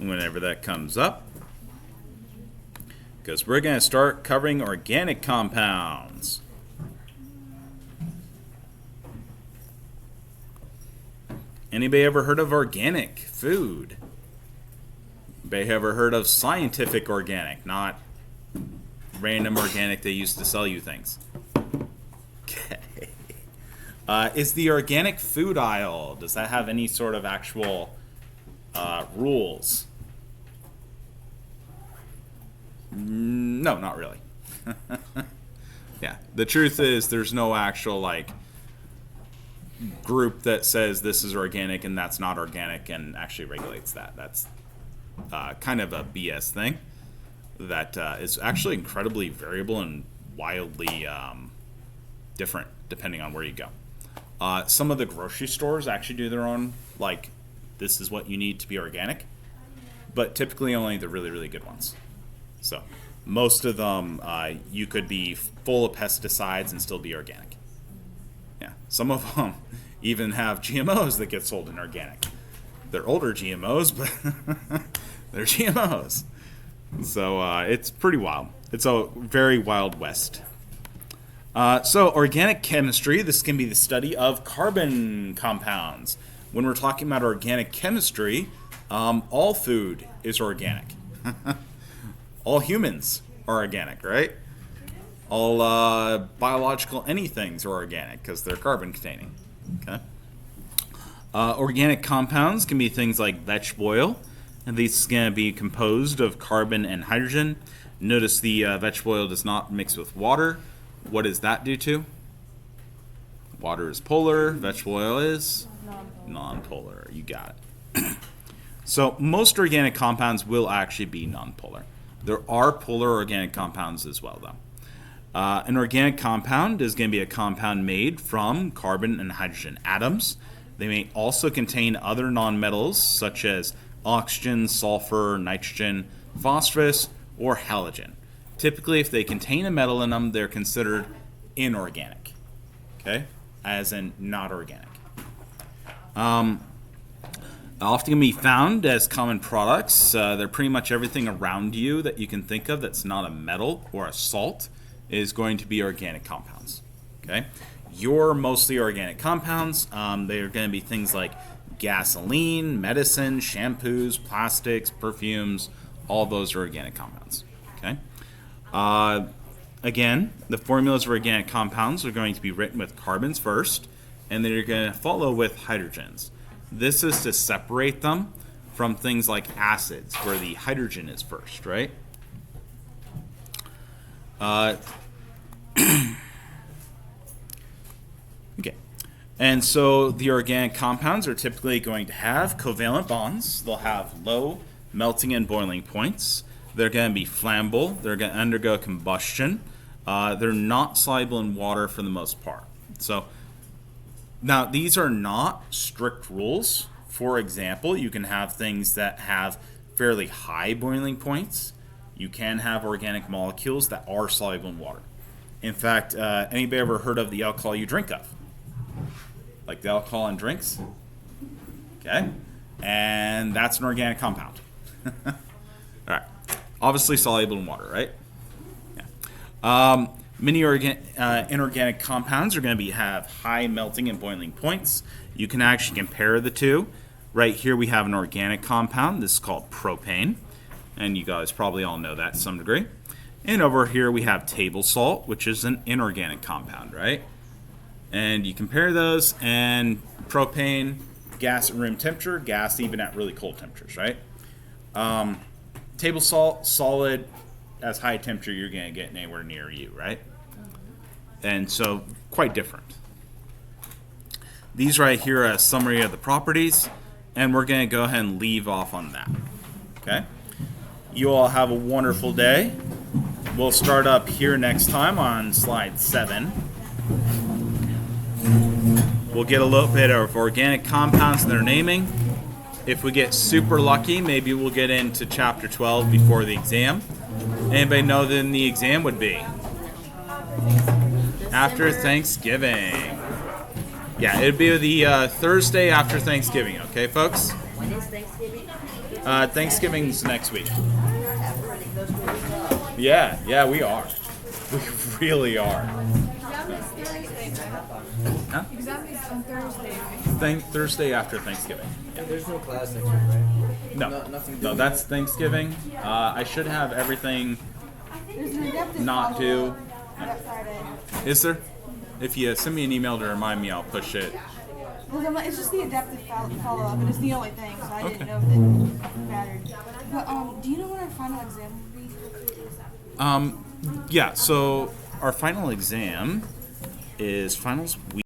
whenever that comes up, because we're going to start covering organic compounds. Anybody ever heard of organic food? Anybody ever heard of scientific organic, not random organic they used to sell you things? Okay. Is the organic food aisle, does that have any sort of actual rules? No, not really. Yeah, the truth is there's no actual group that says this is organic and that's not organic and actually regulates that. That's kind of a BS thing that is actually incredibly variable and wildly different depending on where you go. Some of the grocery stores actually do their own, this is what you need to be organic, but typically only the really, really good ones. So most of them, you could be full of pesticides and still be organic. Yeah, some of them even have GMOs that get sold in organic. They're older GMOs, but they're GMOs. So it's pretty wild. It's a very wild west. So organic chemistry, this can be the study of carbon compounds. When we're talking about organic chemistry, all food is organic. All humans are organic, right? All biological anythings are organic because they're carbon containing. Okay. Organic compounds can be things like vegetable oil, and these are going to be composed of carbon and hydrogen. Notice the vegetable oil does not mix with water. What does that do to? Water is polar, vegetable oil is non-polar. You got it. So most organic compounds will actually be non-polar. There are polar organic compounds as well, though. An organic compound is going to be a compound made from carbon and hydrogen atoms. They may also contain other nonmetals such as oxygen, sulfur, nitrogen, phosphorus, or halogen. Typically, if they contain a metal in them, they're considered inorganic, okay, as in not organic. Often can be found as common products. They're pretty much everything around you that you can think of that's not a metal or a salt is going to be organic compounds. Okay, your mostly organic compounds. They are going to be things like gasoline, medicine, shampoos, plastics, perfumes. All those are organic compounds. Okay. Again, the formulas for organic compounds are going to be written with carbons first, and they're going to follow with hydrogens. This is to separate them from things like acids, where the hydrogen is first, right? Okay. And so the organic compounds are typically going to have covalent bonds. They'll have low melting and boiling points. They're going to be flammable. They're going to undergo combustion. They're not soluble in water for the most part. So now these are not strict rules. For example, you can have things that have fairly high boiling points. You can have organic molecules that are soluble in water. In fact, anybody ever heard of the alcohol you drink of? Like the alcohol in drinks? Okay. And that's an organic compound. All right. Obviously soluble in water, right? Yeah. Many inorganic compounds are going to have high melting and boiling points. You can actually compare the two. Right here we have an organic compound. This is called propane. And you guys probably all know that to some degree. And over here we have table salt, which is an inorganic compound, right? And you compare those, and propane, gas at room temperature, gas even at really cold temperatures, right? Table salt, solid, as high temperature you're going to get anywhere near you, right? And so quite different. These right here are a summary of the properties, and we're going to go ahead and leave off on that. Okay? You all have a wonderful day. We'll start up here next time on slide 7. We'll get a little bit of organic compounds and their naming. If we get super lucky, maybe we'll get into chapter 12 before the exam. Anybody know when the exam would be? After Thanksgiving. Yeah, it'd be the Thursday after Thanksgiving, okay, folks? When is Thanksgiving? Thanksgiving's next week. Yeah, we are. We really are. Huh? Exam is on Thursday, right? Thursday after Thanksgiving. There's no class next week, right? No, Nothing no, that's Thanksgiving. I should have everything There's an adaptive not due. that Friday. Is there? If you send me an email to remind me, I'll push it. Well, it's just the adaptive follow-up, and it's the only thing, so I didn't Okay. know if it mattered. But do you know when our final exam will be? Yeah, so our final exam is finals week.